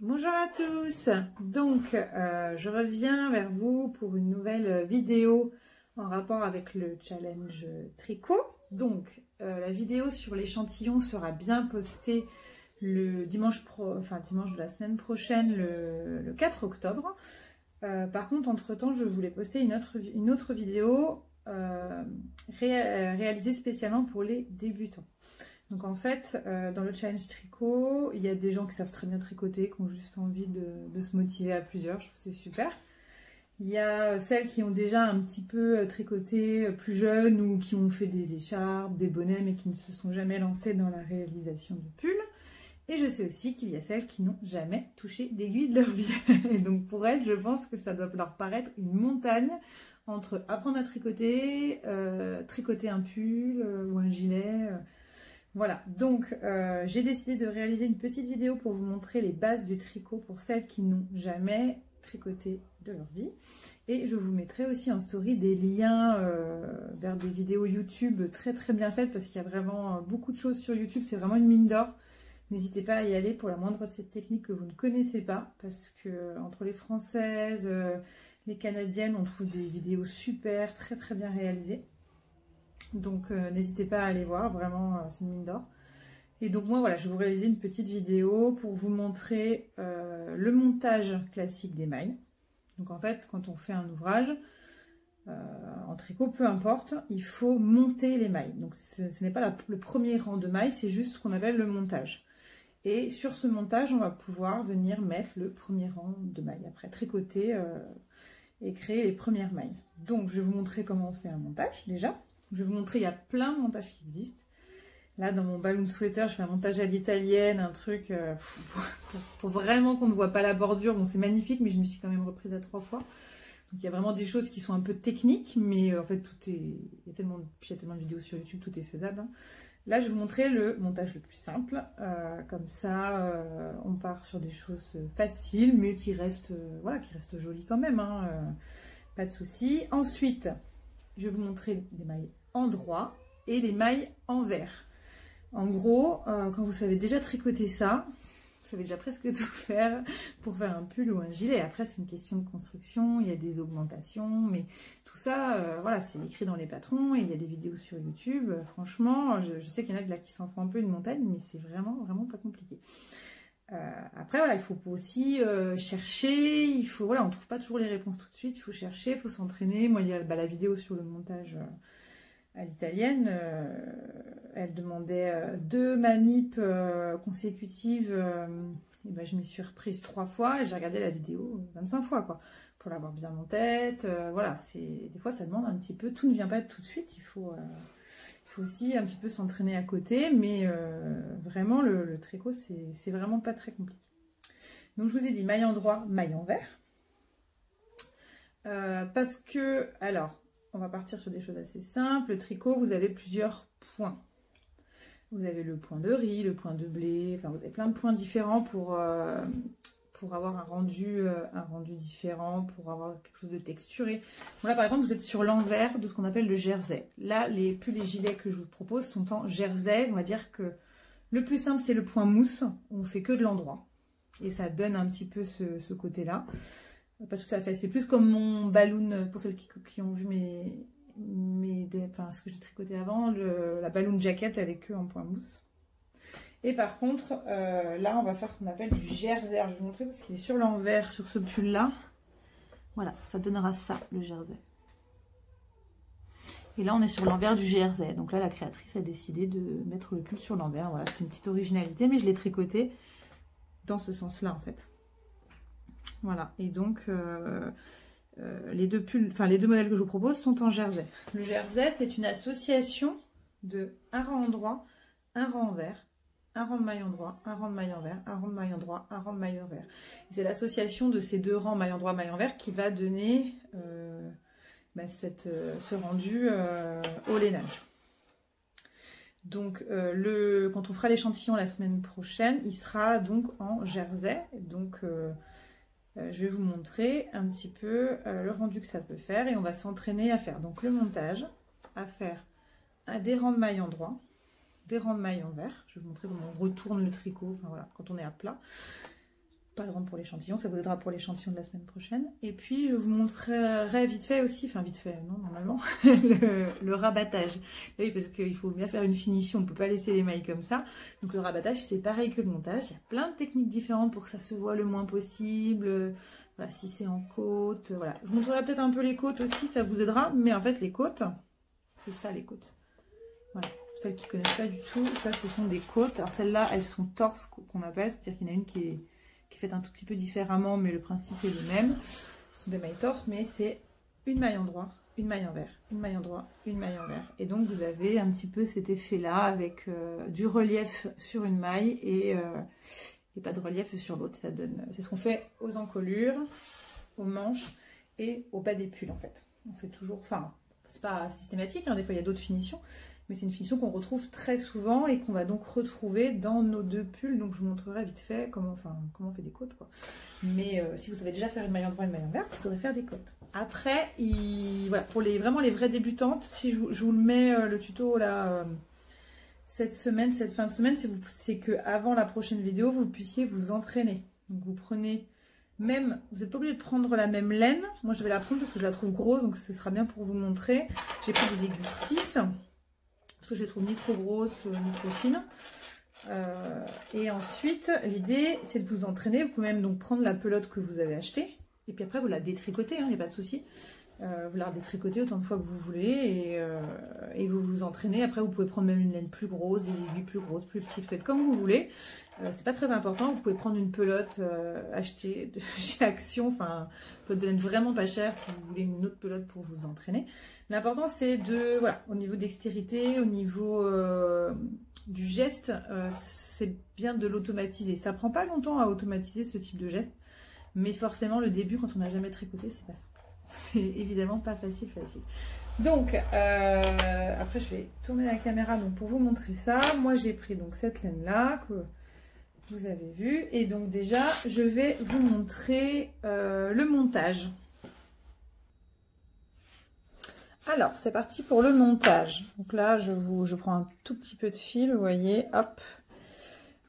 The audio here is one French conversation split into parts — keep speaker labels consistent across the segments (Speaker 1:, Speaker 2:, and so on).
Speaker 1: Bonjour à tous, donc je reviens vers vous pour une nouvelle vidéo en rapport avec le challenge tricot. Donc la vidéo sur l'échantillon sera bien postée le dimanche, dimanche de la semaine prochaine, le 4 octobre. Par contre, entre-temps, je voulais poster une autre vidéo réalisée spécialement pour les débutants. Donc en fait, dans le challenge tricot, il y a des gens qui savent très bien tricoter, qui ont juste envie de se motiver à plusieurs, je trouve que c'est super. Il y a celles qui ont déjà un petit peu tricoté plus jeunes ou qui ont fait des écharpes, des bonnets, mais qui ne se sont jamais lancées dans la réalisation de pulls. Et je sais aussi qu'il y a celles qui n'ont jamais touché d'aiguille de leur vie. Et donc pour elles, je pense que ça doit leur paraître une montagne entre apprendre à tricoter, tricoter un pull ou un gilet. Voilà, donc j'ai décidé de réaliser une petite vidéo pour vous montrer les bases du tricot pour celles qui n'ont jamais tricoté de leur vie. Et je vous mettrai aussi en story des liens vers des vidéos YouTube très bien faites parce qu'il y a vraiment beaucoup de choses sur YouTube, c'est vraiment une mine d'or. N'hésitez pas à y aller pour la moindre de ces techniques que vous ne connaissez pas parce que entre les françaises, les canadiennes, on trouve des vidéos super, très bien réalisées. Donc n'hésitez pas à aller voir, vraiment c'est une mine d'or. Et donc moi voilà, je vais vous réaliser une petite vidéo pour vous montrer le montage classique des mailles. Donc en fait, quand on fait un ouvrage, en tricot, peu importe, il faut monter les mailles. Donc ce n'est pas le premier rang de mailles, c'est juste ce qu'on appelle le montage. Et sur ce montage, on va pouvoir venir mettre le premier rang de mailles. Après, tricoter et créer les premières mailles. Donc je vais vous montrer comment on fait un montage déjà. Je vais vous montrer, il y a plein de montages qui existent. Là, dans mon balloon sweater, je fais un montage à l'italienne, un truc pour vraiment qu'on ne voit pas la bordure. Bon, c'est magnifique, mais je me suis quand même reprise à 3 fois. Donc, il y a vraiment des choses qui sont un peu techniques, mais en fait, il y a tellement de vidéos sur YouTube, tout est faisable. Hein. Là, je vais vous montrer le montage le plus simple. Comme ça, on part sur des choses faciles, mais qui restent jolies quand même. Hein, pas de souci. Ensuite, je vais vous montrer les mailles endroit et les mailles envers. En gros, quand vous savez déjà tricoter ça, vous savez déjà presque tout faire pour faire un pull ou un gilet. Après, c'est une question de construction, il y a des augmentations, mais tout ça, voilà, c'est écrit dans les patrons et il y a des vidéos sur YouTube. Franchement, je sais qu'il y en a là qui s'en font un peu une montagne, mais c'est vraiment pas compliqué. Après, voilà, il faut aussi chercher, voilà, on ne trouve pas toujours les réponses tout de suite, il faut chercher, il faut s'entraîner. Moi, il y a la vidéo sur le montage à l'italienne, elle demandait 2 manips consécutives, et ben, je m'y suis reprise 3 fois et j'ai regardé la vidéo 25 fois, quoi, pour l'avoir bien en tête. Voilà, des fois ça demande un petit peu, tout ne vient pas tout de suite, il faut aussi un petit peu s'entraîner à côté, mais vraiment le tricot c'est vraiment pas très compliqué. Donc je vous ai dit maille endroit, maille envers, parce que, alors, on va partir sur des choses assez simples. Le tricot, vous avez plusieurs points. Vous avez le point de riz, le point de blé, enfin vous avez plein de points différents pour avoir un rendu différent, pour avoir quelque chose de texturé. Bon, là par exemple, vous êtes sur l'envers de ce qu'on appelle le jersey. Là, les pulls et gilets que je vous propose sont en jersey. On va dire que le plus simple, c'est le point mousse. On fait que de l'endroit. Et ça donne un petit peu ce côté-là. Pas tout à fait, c'est plus comme mon balloon, pour celles qui ont vu ce que j'ai tricoté avant, la balloon jacket avec queue en point mousse. Et par contre, là on va faire ce qu'on appelle du jersey. Alors, je vais vous montrer parce qu'il est sur l'envers sur ce pull là. Voilà, ça donnera ça, le jersey. Et là on est sur l'envers du jersey. Donc là la créatrice a décidé de mettre le pull sur l'envers. Voilà, c'est une petite originalité, mais je l'ai tricoté dans ce sens là en fait. Voilà, et donc les deux modèles que je vous propose sont en jersey. Le jersey, c'est une association de un rang endroit, un rang envers, un rang de maille endroit, un rang de maille envers, un rang de maille endroit, un rang de maille envers. C'est l'association de ces 2 rangs maille endroit, maille envers qui va donner ce rendu au lainage. Donc quand on fera l'échantillon la semaine prochaine, il sera donc en jersey. Donc je vais vous montrer un petit peu le rendu que ça peut faire et on va s'entraîner à faire donc le montage, à faire des rangs de mailles endroit, des rangs de mailles envers. Je vais vous montrer comment on retourne le tricot, enfin voilà, quand on est à plat. par exemple pour l'échantillon, ça vous aidera pour l'échantillon de la semaine prochaine. Et puis je vous montrerai vite fait aussi, enfin vite fait, non normalement, le rabattage. Oui, parce qu'il faut bien faire une finition, on ne peut pas laisser les mailles comme ça. Donc le rabattage c'est pareil que le montage, il y a plein de techniques différentes pour que ça se voit le moins possible. Voilà, si c'est en côte, voilà. Je vous montrerai peut-être un peu les côtes aussi, ça vous aidera, mais en fait les côtes, c'est ça les côtes. Voilà. Celles qui ne connaissent pas du tout, ça ce sont des côtes. Alors celles-là, elles sont torses qu'on appelle, c'est-à-dire qu'il y en a une qui est faite un tout petit peu différemment, mais le principe est le même. Ce sont des mailles torses, mais c'est une maille endroit, une maille envers, une maille endroit, une maille envers. Et donc vous avez un petit peu cet effet-là avec du relief sur une maille et pas de relief sur l'autre. Ça donne, c'est ce qu'on fait aux encolures, aux manches et au bas des pulls en fait. On fait toujours, enfin, c'est pas systématique, hein, des fois il y a d'autres finitions. Mais c'est une finition qu'on retrouve très souvent et qu'on va donc retrouver dans nos deux pulls. Donc je vous montrerai vite fait comment on fait des côtes, quoi. Mais si vous savez déjà faire une maille endroit et une maille envers, vous saurez faire des côtes. Après, voilà, pour vraiment les vraies débutantes, si je vous le mets le tuto là cette fin de semaine, c'est que avant la prochaine vidéo, vous puissiez vous entraîner. Donc vous prenez même, vous n'êtes pas obligé de prendre la même laine. Moi je vais la prendre parce que je la trouve grosse, donc ce sera bien pour vous montrer. J'ai pris des aiguilles 6. Parce que je les trouve ni trop grosses ni trop fines. Et ensuite, l'idée, c'est de vous entraîner. Vous pouvez même donc prendre la pelote que vous avez achetée. Et puis après, vous la détricotez, il n'y a pas de souci. Vous la détricotez autant de fois que vous voulez. Et vous vous entraînez. Après, vous pouvez prendre même une laine plus grosse, des aiguilles plus grosses, plus petites. Faites comme vous voulez. C'est pas très important. Vous pouvez prendre une pelote achetée chez Action. Enfin, une pelote de laine vraiment pas chère si vous voulez une autre pelote pour vous entraîner. L'important, c'est de, voilà, au niveau dextérité, au niveau du geste, c'est bien de l'automatiser. Ça prend pas longtemps à automatiser ce type de geste, mais forcément, le début, quand on n'a jamais tricoté, c'est pas ça. C'est évidemment pas facile. Donc, après, je vais tourner la caméra donc, pour vous montrer ça. Moi, j'ai pris donc cette laine-là que vous avez vue. Et donc, déjà, je vais vous montrer le montage. Alors, c'est parti pour le montage. Donc là, je prends un tout petit peu de fil, vous voyez, hop.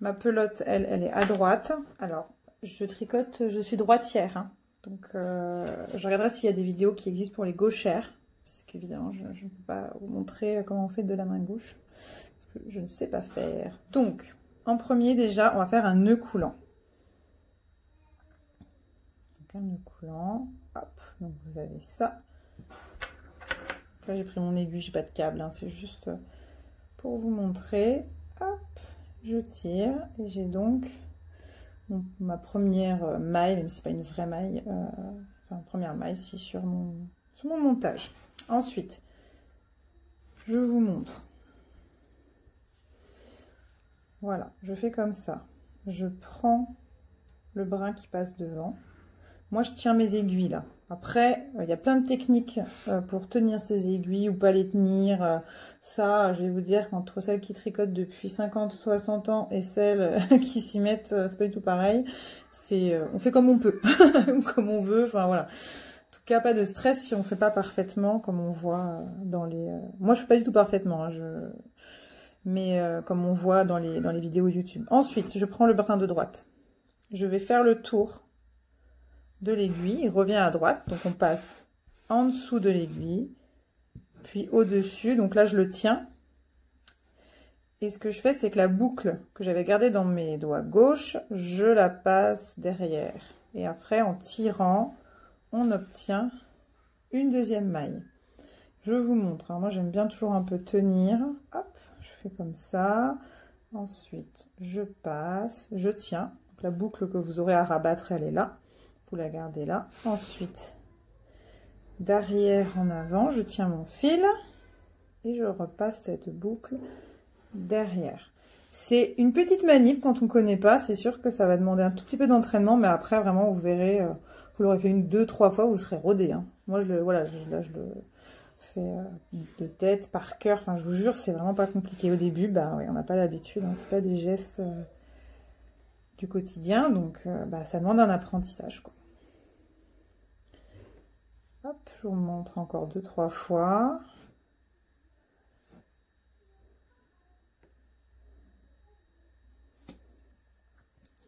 Speaker 1: Ma pelote, elle est à droite. Alors, je tricote, je suis droitière. Hein. Donc, je regarderai s'il y a des vidéos qui existent pour les gauchères. Parce qu'évidemment, je ne peux pas vous montrer comment on fait de la main gauche. Parce que je ne sais pas faire. Donc, en premier, déjà, on va faire un nœud coulant. Donc, un nœud coulant. Hop, donc vous avez ça. Là, j'ai pris mon aiguille, j'ai pas de câble, hein, c'est juste pour vous montrer. Hop, je tire et j'ai donc ma première maille, même si c'est pas une vraie maille, enfin première maille ici sur mon montage. Ensuite, je vous montre. Voilà, je fais comme ça. Je prends le brin qui passe devant. Moi, je tiens mes aiguilles là. Après, il y a plein de techniques pour tenir ces aiguilles ou pas les tenir. Ça, je vais vous dire qu'entre celles qui tricotent depuis 50, 60 ans et celles qui s'y mettent, c'est pas du tout pareil. On fait comme on peut, ou comme on veut. Enfin voilà. En tout cas, pas de stress si on fait pas parfaitement, comme on voit dans les. Moi, je fais pas du tout parfaitement, hein, mais comme on voit dans les vidéos YouTube. Ensuite, je prends le brin de droite. Je vais faire le tour de l'aiguille, il revient à droite, donc on passe en dessous de l'aiguille, puis au-dessus, donc là je le tiens, et ce que je fais, c'est que la boucle que j'avais gardée dans mes doigts gauche, je la passe derrière, et après en tirant, on obtient une deuxième maille. Je vous montre, hein, moi j'aime bien toujours un peu tenir, hop, je fais comme ça, ensuite je passe, je tiens, donc la boucle que vous aurez à rabattre, elle est là. Vous la gardez là. Ensuite, d'arrière en avant, je tiens mon fil et je repasse cette boucle derrière. C'est une petite manip quand on ne connaît pas. C'est sûr que ça va demander un tout petit peu d'entraînement, mais après, vraiment, vous verrez, vous l'aurez fait 1, 2, 3 fois, vous serez rodé. Hein. Moi, je le fais de tête, par cœur. Enfin, je vous jure, c'est vraiment pas compliqué. Au début, bah, ouais, on n'a pas l'habitude. Hein. C'est pas des gestes du quotidien, donc bah, ça demande un apprentissage, quoi. Hop, je vous montre encore 2, 3 fois.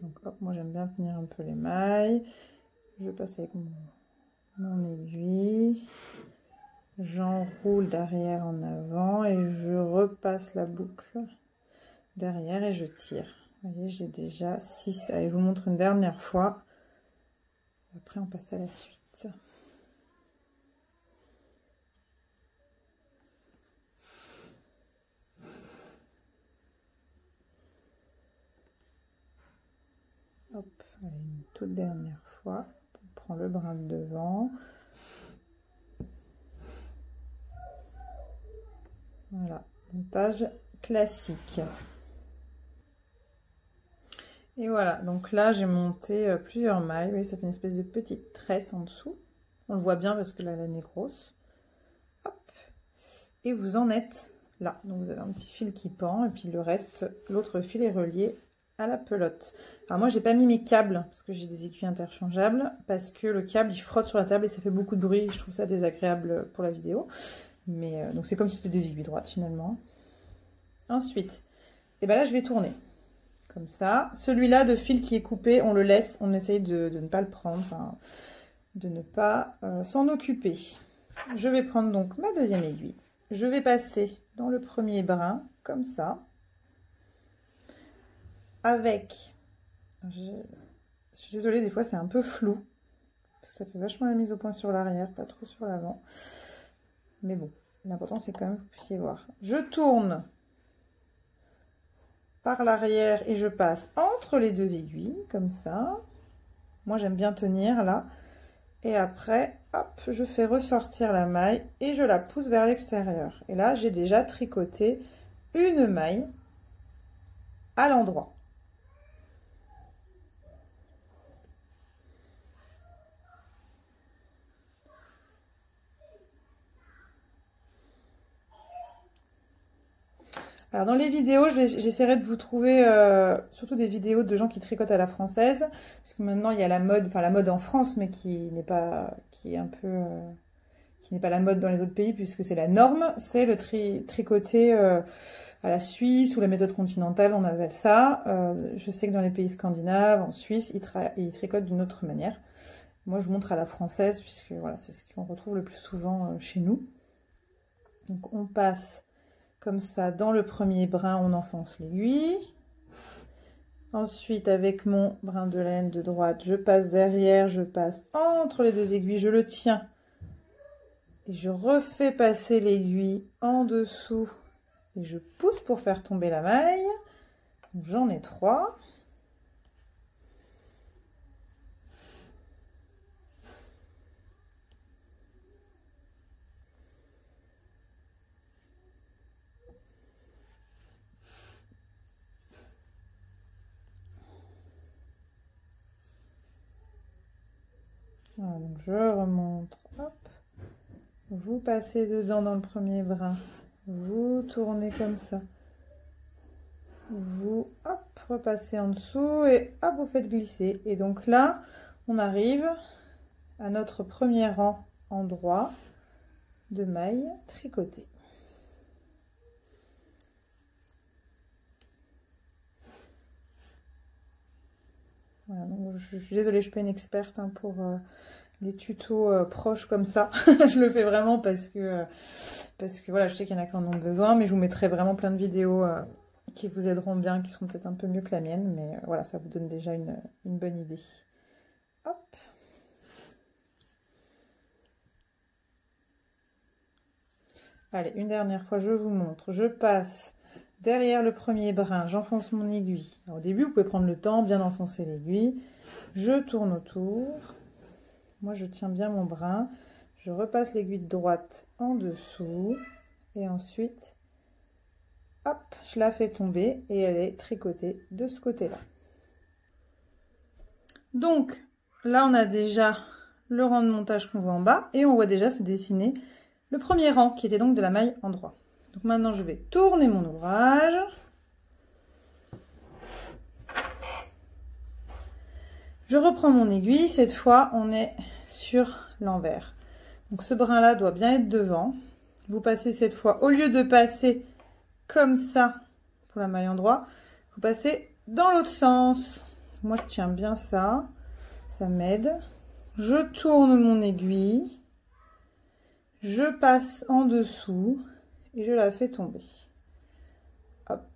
Speaker 1: Donc hop, moi j'aime bien tenir un peu les mailles. Je passe avec mon aiguille. J'enroule derrière en avant et je repasse la boucle derrière et je tire. Vous voyez, j'ai déjà 6. Allez, je vous montre une dernière fois. Après, on passe à la suite. Hop, allez, une toute dernière fois. On prend le brin de devant. Voilà, montage classique. Et voilà, donc là j'ai monté plusieurs mailles. Vous voyez, ça fait une espèce de petite tresse en dessous. On le voit bien parce que la laine est grosse. Hop. Et vous en êtes là. Donc vous avez un petit fil qui pend et puis le reste, l'autre fil est relié à la pelote. Alors moi j'ai pas mis mes câbles parce que j'ai des aiguilles interchangeables, parce que le câble il frotte sur la table et ça fait beaucoup de bruit. Je trouve ça désagréable pour la vidéo. Mais donc c'est comme si c'était des aiguilles droites finalement. Ensuite, et ben là je vais tourner. Comme ça. Celui-là de fil qui est coupé, on le laisse, on essaye de ne pas le prendre, enfin, de ne pas s'en occuper. Je vais prendre donc ma deuxième aiguille. Je vais passer dans le premier brin, comme ça. Avec... Je suis désolée, des fois c'est un peu flou. Parce que ça fait vachement la mise au point sur l'arrière, pas trop sur l'avant. Mais bon, l'important c'est quand même que vous puissiez voir. Je tourne par l'arrière et je passe entre les deux aiguilles, comme ça. Moi, j'aime bien tenir là. Et après, hop, je fais ressortir la maille et je la pousse vers l'extérieur. Et là, j'ai déjà tricoté une maille à l'endroit. Alors dans les vidéos, j'essaierai de vous trouver surtout des vidéos de gens qui tricotent à la française, parce que maintenant il y a la mode, enfin la mode en France, mais qui n'est pas la mode dans les autres pays, puisque c'est la norme, c'est le tricoter à la Suisse ou la méthode continentale, on appelle ça. Je sais que dans les pays scandinaves, en Suisse, ils tricotent d'une autre manière. Moi je vous montre à la française, puisque voilà, c'est ce qu'on retrouve le plus souvent chez nous. Donc on passe comme ça, dans le premier brin, on enfonce l'aiguille. Ensuite, avec mon brin de laine de droite, je passe derrière, je passe entre les deux aiguilles, je le tiens. Et je refais passer l'aiguille en dessous. Et je pousse pour faire tomber la maille. J'en ai 3. Voilà, donc je remonte, hop, vous passez dedans dans le premier brin, vous tournez comme ça, vous, hop, repassez en dessous et hop, vous faites glisser. Et donc là, on arrive à notre premier rang endroit de mailles tricotées. Voilà, donc je suis désolée, je ne suis pas une experte hein, pour les tutos proches comme ça. Je le fais vraiment parce que voilà, je sais qu'il y en a qui en ont besoin, mais je vous mettrai vraiment plein de vidéos qui vous aideront bien, qui seront peut-être un peu mieux que la mienne, mais voilà, ça vous donne déjà une bonne idée. Hop. Allez, une dernière fois, je vous montre. Je passe derrière le premier brin, j'enfonce mon aiguille. Alors, au début, vous pouvez prendre le temps, bien enfoncer l'aiguille. Je tourne autour. Moi, je tiens bien mon brin. Je repasse l'aiguille de droite en dessous. Et ensuite, hop, je la fais tomber et elle est tricotée de ce côté-là. Donc, là, on a déjà le rang de montage qu'on voit en bas. Et on voit déjà se dessiner le premier rang qui était donc de la maille en droit. Donc maintenant, je vais tourner mon ouvrage. Je reprends mon aiguille. Cette fois, on est sur l'envers. Donc ce brin-là doit bien être devant. Vous passez cette fois, au lieu de passer comme ça pour la maille en droit, vous passez dans l'autre sens. Moi, je tiens bien ça. Ça m'aide. Je tourne mon aiguille. Je passe en dessous et je la fais tomber. Hop.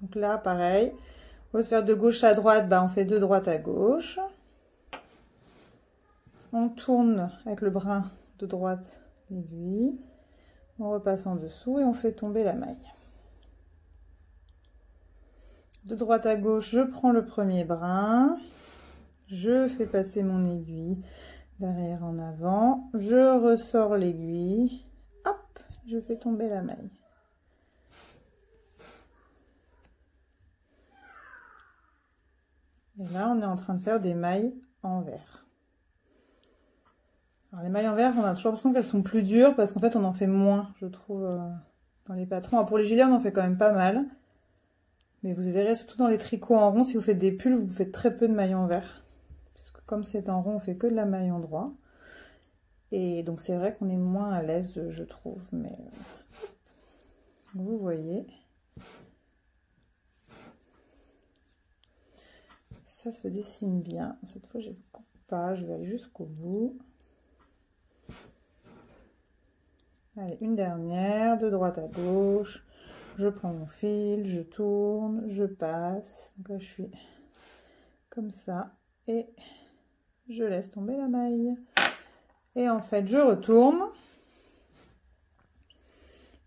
Speaker 1: Donc là, pareil. Au lieu de faire de gauche à droite, bah, on fait de droite à gauche. On tourne avec le brin de droite l'aiguille. On repasse en dessous et on fait tomber la maille. De droite à gauche, je prends le premier brin. Je fais passer mon aiguille d'arrière en avant. Je ressors l'aiguille. Hop, je fais tomber la maille. Et là, on est en train de faire des mailles envers. Alors, les mailles envers, on a toujours l'impression qu'elles sont plus dures parce qu'en fait, on en fait moins, je trouve, dans les patrons. Alors, pour les gilets, on en fait quand même pas mal. Mais vous verrez, surtout dans les tricots en rond, si vous faites des pulls, vous faites très peu de mailles envers. Parce que comme c'est en rond, on fait que de la maille en droit. Et donc, c'est vrai qu'on est moins à l'aise, je trouve. Mais vous voyez. Ça se dessine bien. Cette fois, je ne coupe pas, je vais aller jusqu'au bout. Allez, une dernière, de droite à gauche. Je prends mon fil, je tourne, je passe. Donc là, je suis comme ça. Et je laisse tomber la maille. Et en fait, je retourne.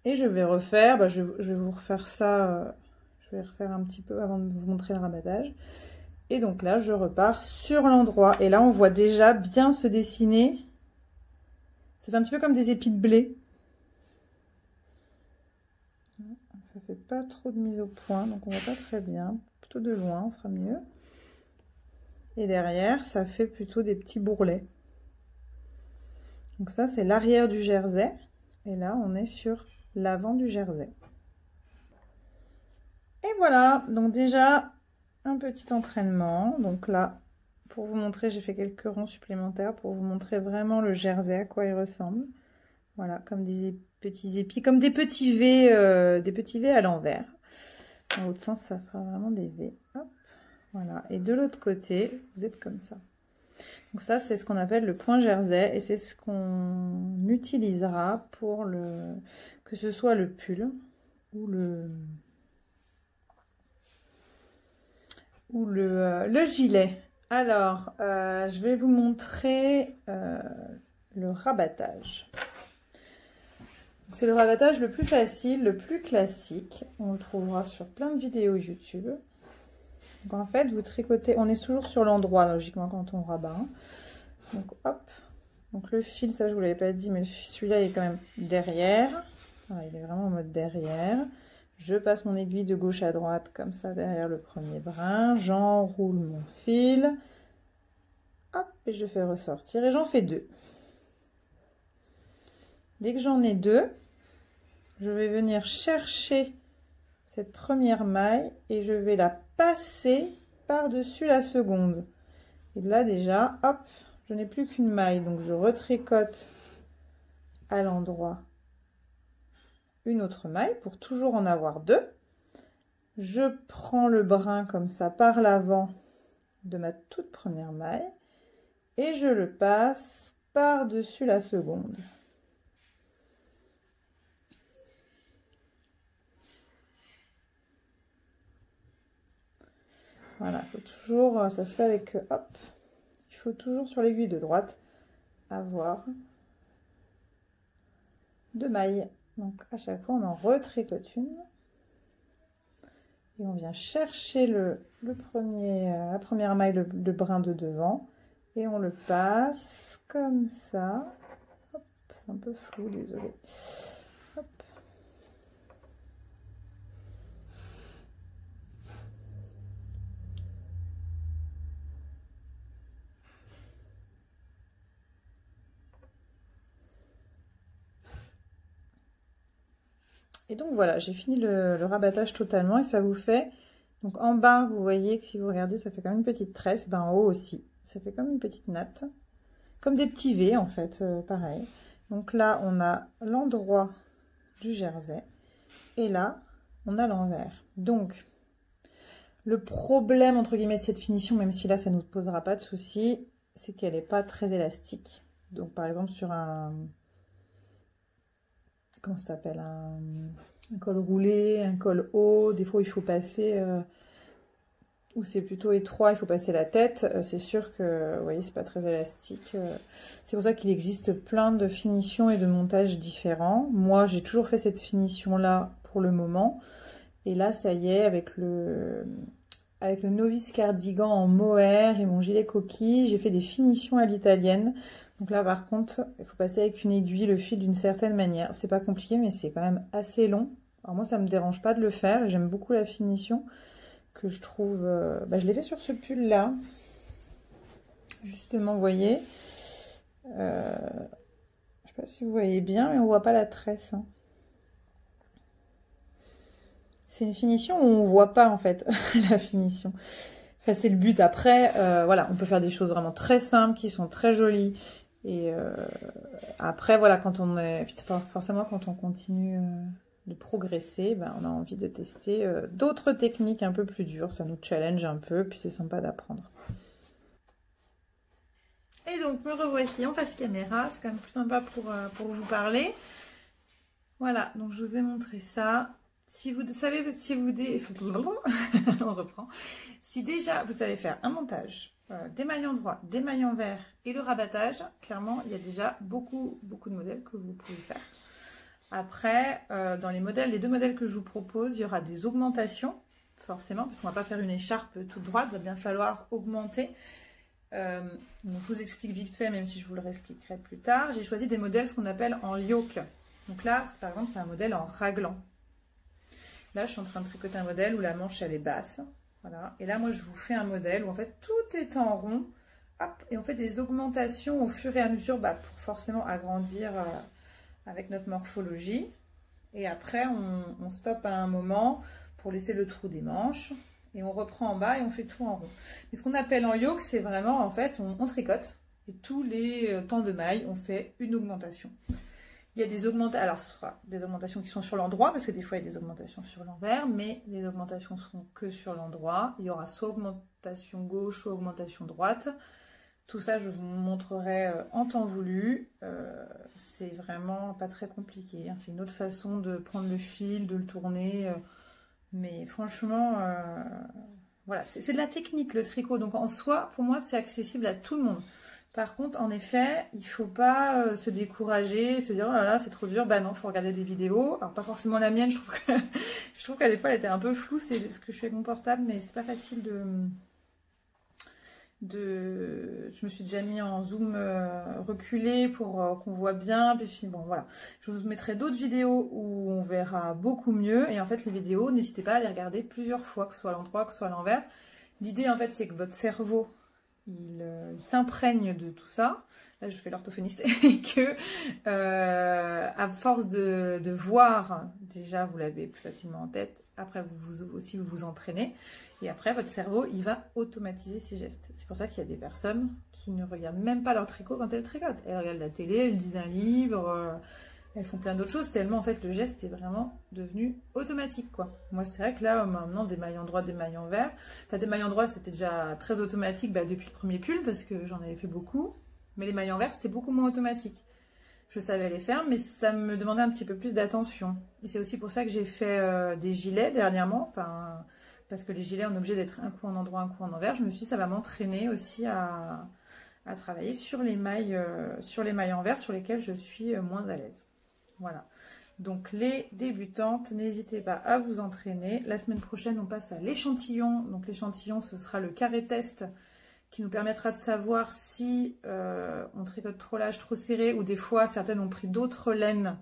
Speaker 1: Et je vais refaire, je vais vous refaire ça. Je vais refaire un petit peu avant de vous montrer le rabattage. Et donc là, je repars sur l'endroit. Et là, on voit déjà bien se dessiner. Ça fait un petit peu comme des épis de blé. Ça fait pas trop de mise au point, donc on voit pas très bien. Plutôt de loin, ce sera mieux. Et derrière, ça fait plutôt des petits bourrelets. Donc ça, c'est l'arrière du jersey. Et là, on est sur l'avant du jersey. Et voilà, donc déjà... un petit entraînement. Donc là, pour vous montrer, j'ai fait quelques rangs supplémentaires pour vous montrer vraiment le jersey, à quoi il ressemble. Voilà, comme des petits épis, comme des petits V à l'envers. Dans l'autre sens, ça fera vraiment des V. Hop, voilà. Et de l'autre côté, vous êtes comme ça. Donc ça, c'est ce qu'on appelle le point jersey et c'est ce qu'on utilisera pour que ce soit le pull ou le gilet. Alors, je vais vous montrer le rabattage. C'est le rabattage le plus facile, le plus classique. On le trouvera sur plein de vidéos YouTube. Donc en fait, vous tricotez, on est toujours sur l'endroit logiquement quand on rabat. Donc hop, donc le fil, ça je vous l'avais pas dit, mais celui-là il est quand même derrière. Voilà, il est vraiment en mode derrière. Je passe mon aiguille de gauche à droite comme ça derrière le premier brin. J'enroule mon fil. Hop, et je fais ressortir et j'en fais deux. Dès que j'en ai deux, je vais venir chercher cette première maille et je vais la passer par-dessus la seconde. Et là déjà, hop, je n'ai plus qu'une maille, donc je retricote à l'endroit une autre maille pour toujours en avoir deux. Je prends le brin comme ça par l'avant de ma toute première maille et je le passe par-dessus la seconde. Voilà, il faut toujours, ça se fait avec, hop, il faut toujours sur l'aiguille de droite avoir deux mailles. Donc à chaque fois, on en retricote une. Et on vient chercher la première maille, le brin de devant. Et on le passe comme ça. C'est un peu flou, désolé. Hop. Et donc voilà, j'ai fini le rabattage totalement et ça vous fait, donc en bas vous voyez que si vous regardez ça fait comme une petite tresse, ben en haut aussi, ça fait comme une petite natte, comme des petits V en fait, pareil. Donc là on a l'endroit du jersey et là on a l'envers. Donc Le problème, entre guillemets, de cette finition, même si là, ça ne nous posera pas de soucis, c'est qu'elle n'est pas très élastique. Donc, par exemple, sur un... Comment ça s'appelle, un col roulé, un col haut, des fois, il faut passer... où c'est plutôt étroit, il faut passer la tête, c'est sûr que, vous voyez, c'est pas très élastique. C'est pour ça qu'il existe plein de finitions et de montages différents. Moi, j'ai toujours fait cette finition-là pour le moment. Et là, ça y est, avec le novice cardigan en mohair et mon gilet coquille, j'ai fait des finitions à l'italienne. Donc là, par contre, il faut passer avec une aiguille le fil d'une certaine manière. C'est pas compliqué, mais c'est quand même assez long. Alors moi, ça me dérange pas de le faire. J'aime beaucoup la finition que je trouve... je l'ai fait sur ce pull-là. Justement, vous voyez. Je sais pas si vous voyez bien, mais on voit pas la tresse. Hein. C'est une finition où on voit pas, en fait, la finition. Enfin, c'est le but. Après, voilà, on peut faire des choses vraiment très simples, qui sont très jolies. Et après, voilà, quand on est... Forcément, quand on continue... de progresser, on a envie de tester d'autres techniques un peu plus dures, ça nous challenge un peu, puis c'est sympa d'apprendre. Et donc me revoici en face caméra, c'est quand même plus sympa pour vous parler. Voilà, donc je vous ai montré ça. Si vous savez, on reprend. Si déjà vous savez faire un montage, des mailles endroits, des mailles envers et le rabattage, clairement il y a déjà beaucoup de modèles que vous pouvez faire. Après, dans les deux modèles que je vous propose, il y aura des augmentations, forcément, parce qu'on ne va pas faire une écharpe toute droite, il va bien falloir augmenter. Donc je vous explique vite fait, même si je vous le réexpliquerai plus tard. J'ai choisi des modèles, ce qu'on appelle en yoke. Donc là, par exemple, c'est un modèle en raglan. Là, je suis en train de tricoter un modèle où la manche, elle est basse. Voilà. Et là, moi, je vous fais un modèle où, en fait, tout est en rond. Hop, et on fait des augmentations au fur et à mesure pour forcément agrandir... avec notre morphologie, et après on stoppe à un moment pour laisser le trou des manches, et on reprend en bas et on fait tout en rond. Mais ce qu'on appelle en yoke, c'est vraiment, en fait, on tricote, et tous les temps de maille, on fait une augmentation. Il y a des augmentations, alors ce sera des augmentations qui sont sur l'endroit, parce que des fois il y a des augmentations sur l'envers, mais les augmentations seront que sur l'endroit. Il y aura soit augmentation gauche, soit augmentation droite. Tout ça, je vous montrerai en temps voulu. C'est vraiment pas très compliqué. Hein. C'est une autre façon de prendre le fil, de le tourner. Mais franchement, voilà, c'est de la technique, le tricot. Donc en soi, pour moi, c'est accessible à tout le monde. Par contre, en effet, il ne faut pas se décourager, se dire « Oh là là, c'est trop dur ». Bah non, il faut regarder des vidéos. Alors pas forcément la mienne, je trouve qu'à des fois, elle était un peu floue. C'est parce que je suis avec mon portable, mais c'est pas facile je me suis déjà mis en zoom reculé pour qu'on voit bien, puis bon voilà, je vous mettrai d'autres vidéos où on verra beaucoup mieux, et en fait les vidéos, n'hésitez pas à les regarder plusieurs fois, que ce soit à l'endroit, que ce soit à l'envers. L'idée en fait c'est que votre cerveau il s'imprègne de tout ça. Là je fais l'orthophoniste et que à force de voir, déjà vous l'avez plus facilement en tête, après vous vous entraînez, et après votre cerveau il va automatiser ces gestes. C'est pour ça qu'il y a des personnes qui ne regardent même pas leur tricot quand elles tricotent. Elles regardent la télé, elles lisent un livre, elles font plein d'autres choses, tellement en fait le geste est vraiment devenu automatique quoi. Moi c'est vrai que là maintenant des mailles en droit, des mailles en vert, enfin des mailles en droit c'était déjà très automatique depuis le premier pull parce que j'en avais fait beaucoup, mais les mailles en vert c'était beaucoup moins automatique. Je savais les faire, mais ça me demandait un petit peu plus d'attention. Et c'est aussi pour ça que j'ai fait des gilets dernièrement, enfin, parce que les gilets, on est obligé d'être un coup en endroit, un coup en envers. Je me suis dit, ça va m'entraîner aussi à travailler sur les mailles envers, sur lesquelles je suis moins à l'aise. Voilà. Donc les débutantes, n'hésitez pas à vous entraîner. La semaine prochaine, on passe à l'échantillon. Donc l'échantillon, ce sera le carré test, qui nous permettra de savoir si on tricote trop large, trop serré, ou des fois certaines ont pris d'autres laines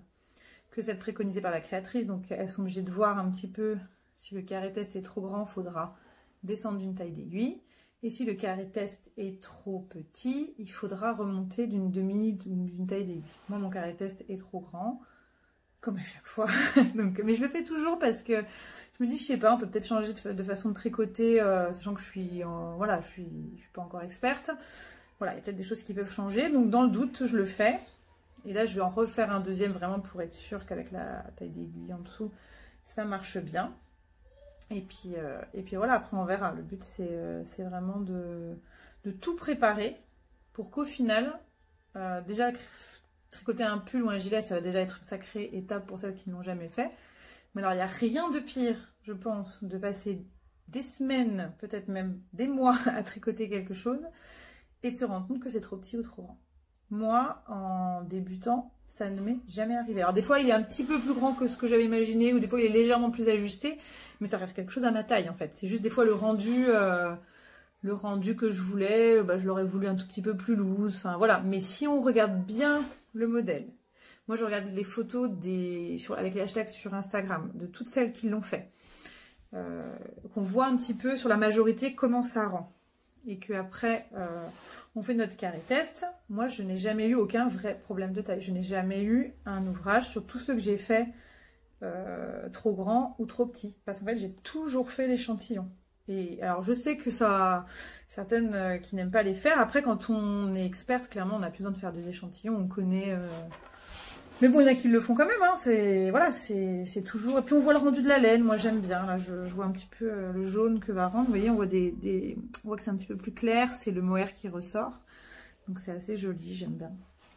Speaker 1: que celles préconisées par la créatrice, donc elles sont obligées de voir un petit peu si le carré test est trop grand, il faudra descendre d'une taille d'aiguille, et si le carré test est trop petit, il faudra remonter d'une demi ou d'une taille d'aiguille. Moi mon carré test est trop grand, comme à chaque fois. Donc, mais je le fais toujours parce que je me dis, je sais pas, on peut peut-être changer de façon de tricoter, sachant que je suis pas encore experte. Voilà, il y a peut-être des choses qui peuvent changer. Donc dans le doute, je le fais. Et là, je vais en refaire un deuxième vraiment pour être sûre qu'avec la taille d'aiguille en dessous, ça marche bien. Et puis voilà, après on verra. Le but c'est vraiment de tout préparer pour qu'au final, déjà tricoter un pull ou un gilet, ça va déjà être une sacrée étape pour celles qui ne l'ont jamais fait. Mais alors il n'y a rien de pire, je pense, de passer des semaines, peut-être même des mois à tricoter quelque chose et de se rendre compte que c'est trop petit ou trop grand. Moi, en débutant, ça ne m'est jamais arrivé. Alors des fois, il est un petit peu plus grand que ce que j'avais imaginé, ou des fois, il est légèrement plus ajusté, mais ça reste quelque chose à ma taille, en fait. C'est juste des fois le rendu que je voulais, je l'aurais voulu un tout petit peu plus loose, enfin voilà. Mais si on regarde bien le modèle, moi, je regarde les photos avec les hashtags sur Instagram, de toutes celles qui l'ont fait, qu'on voit un petit peu sur la majorité comment ça rend. Et qu'après, on fait notre carré test. Moi, je n'ai jamais eu aucun vrai problème de taille. Je n'ai jamais eu un ouvrage sur tous ceux que j'ai fait trop grand ou trop petit. Parce qu'en fait, j'ai toujours fait l'échantillon. Et alors, je sais que ça, certaines qui n'aiment pas les faire. Après, quand on est experte, clairement, on n'a plus besoin de faire des échantillons. On connaît... Mais bon, il y en a qui le font quand même, hein. C'est toujours... Et puis on voit le rendu de la laine, moi j'aime bien. Là, je vois un petit peu le jaune que va rendre. Vous voyez, on voit que c'est un petit peu plus clair, c'est le mohair qui ressort. Donc c'est assez joli, j'aime bien.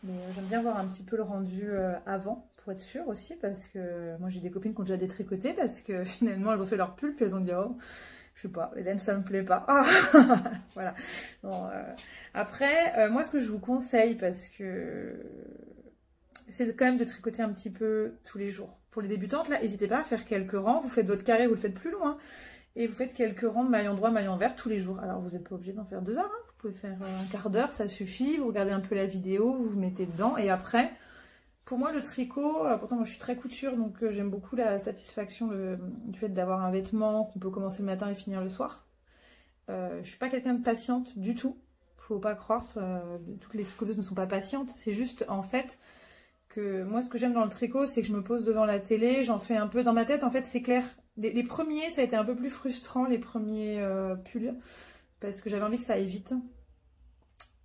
Speaker 1: Mais j'aime bien voir un petit peu le rendu avant, pour être sûre aussi, parce que moi j'ai des copines qui ont déjà détricoté, parce que finalement elles ont fait leur pull, puis elles ont dit « Oh, je sais pas, les laines ça me plaît pas. Ah !» Voilà. Bon, après, moi ce que je vous conseille, parce que... c'est quand même de tricoter un petit peu tous les jours. Pour les débutantes, là, n'hésitez pas à faire quelques rangs. Vous faites votre carré, vous le faites plus long, hein, et vous faites quelques rangs de maillon droit, maillon vert tous les jours. Alors, vous n'êtes pas obligé d'en faire 2 heures. Hein. Vous pouvez faire un quart d'heure, ça suffit. Vous regardez un peu la vidéo, vous vous mettez dedans. Et après, pour moi, le tricot, pourtant, moi, je suis très couture, donc j'aime beaucoup la satisfaction du fait d'avoir un vêtement qu'on peut commencer le matin et finir le soir. Je suis pas quelqu'un de patiente du tout. Faut pas croire, toutes les tricoteuses ne sont pas patientes. C'est juste, en fait... que moi, ce que j'aime dans le tricot, c'est que je me pose devant la télé, j'en fais un peu dans ma tête. En fait, c'est clair. Les premiers, ça a été un peu plus frustrant, les premiers pulls, parce que j'avais envie que ça aille vite.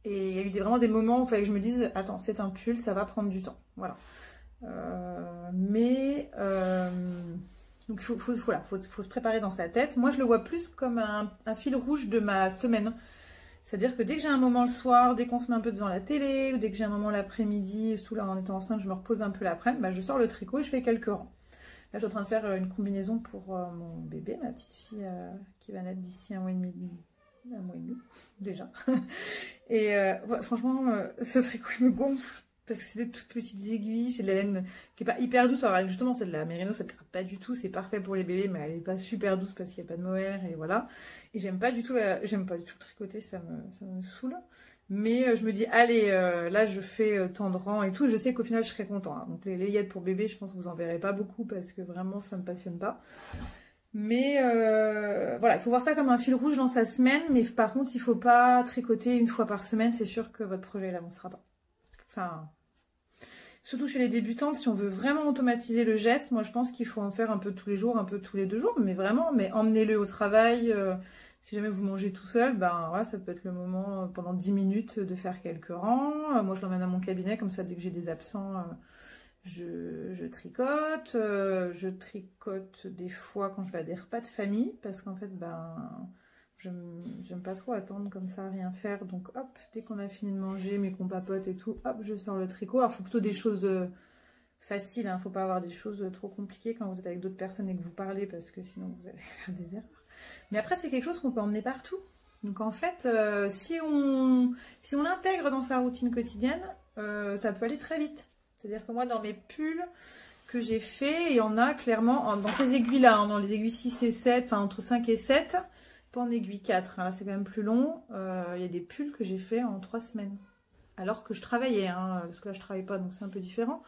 Speaker 1: Et il y a eu vraiment des moments où il fallait que je me dise, attends, c'est un pull, ça va prendre du temps. Voilà. Donc, il faut se préparer dans sa tête. Moi, je le vois plus comme un fil rouge de ma semaine. C'est-à-dire que dès que j'ai un moment le soir, dès qu'on se met un peu devant la télé, ou dès que j'ai un moment l'après-midi, surtout là en étant enceinte, je me repose un peu l'après-midi, je sors le tricot et je fais quelques rangs. Là, je suis en train de faire une combinaison pour mon bébé, ma petite fille qui va naître d'ici un mois et demi déjà. Et franchement, ce tricot il me gonfle parce que c'est des toutes petites aiguilles, c'est de la laine qui est pas hyper douce. Alors justement, c'est de la mérino, ça ne gratte pas du tout, c'est parfait pour les bébés, mais elle est pas super douce parce qu'il n'y a pas de mohair et voilà. Et j'aime pas du tout le tricoter, ça me saoule. Mais je me dis, allez, là je fais tant de rangs et tout, je sais qu'au final je serai content. Hein. Donc les layettes pour bébé, je pense que vous en verrez pas beaucoup parce que vraiment ça me passionne pas. Mais voilà, il faut voir ça comme un fil rouge dans sa semaine, mais par contre il faut pas tricoter une fois par semaine, c'est sûr que votre projet n'avancera pas. Enfin, surtout chez les débutantes, si on veut vraiment automatiser le geste, moi je pense qu'il faut en faire un peu tous les jours, un peu tous les 2 jours, mais vraiment, mais emmenez-le au travail. Si jamais vous mangez tout seul, voilà, ça peut être le moment pendant 10 minutes de faire quelques rangs. Moi je l'emmène à mon cabinet, comme ça dès que j'ai des absents, je tricote. Je tricote des fois quand je vais à des repas de famille, parce qu'en fait, j'aime pas trop attendre comme ça, rien faire. Donc hop, dès qu'on a fini de manger, mais qu'on papote et tout, hop, je sors le tricot. Alors il faut plutôt des choses faciles, hein. Faut pas avoir des choses trop compliquées quand vous êtes avec d'autres personnes et que vous parlez, parce que sinon vous allez faire des erreurs. Mais après, c'est quelque chose qu'on peut emmener partout. Donc en fait, si on l'intègre dans sa routine quotidienne, ça peut aller très vite. C'est-à-dire que moi, dans mes pulls que j'ai fait, il y en a clairement, dans ces aiguilles-là, hein, dans les aiguilles 6 et 7, enfin entre 5 et 7, pas en aiguille 4, hein, là c'est quand même plus long, il y a des pulls que j'ai fait en 3 semaines. Alors que je travaillais, hein, parce que là je travaille pas, donc c'est un peu différent.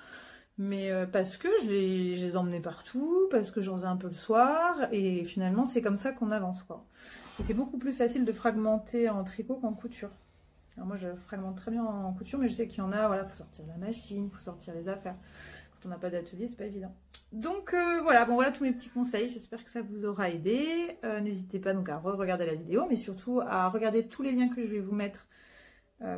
Speaker 1: Mais parce que je les emmenais partout, parce que j'en faisais un peu le soir, et finalement c'est comme ça qu'on avance, quoi. Et c'est beaucoup plus facile de fragmenter en tricot qu'en couture. Alors moi je fragmente très bien en couture, mais je sais qu'il y en a, voilà, faut sortir la machine, faut sortir les affaires. Quand on n'a pas d'atelier, c'est pas évident. Donc voilà, bon voilà tous mes petits conseils, j'espère que ça vous aura aidé. N'hésitez pas donc à re-regarder la vidéo, mais surtout à regarder tous les liens que je vais vous mettre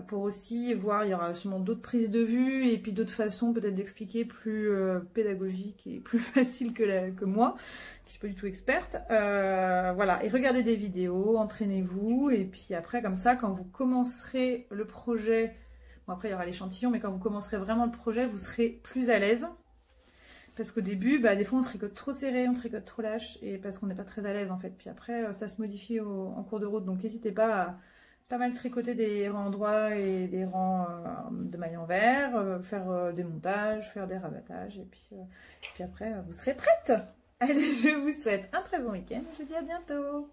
Speaker 1: pour aussi voir, il y aura sûrement d'autres prises de vue et puis d'autres façons peut-être d'expliquer plus pédagogiques et plus faciles que moi, qui ne suis pas du tout experte. Voilà, et regardez des vidéos, entraînez-vous, et puis après, comme ça, quand vous commencerez le projet, bon après il y aura l'échantillon, mais quand vous commencerez vraiment le projet, vous serez plus à l'aise. Parce qu'au début, bah, des fois on tricote trop serré, on tricote trop lâche, et parce qu'on n'est pas très à l'aise en fait. Puis après, ça se modifie en cours de route, donc n'hésitez pas à pas mal tricoter des rangs droits et des rangs de mailles envers, faire des montages, faire des rabattages, et puis après vous serez prête. Allez, je vous souhaite un très bon week-end, je vous dis à bientôt.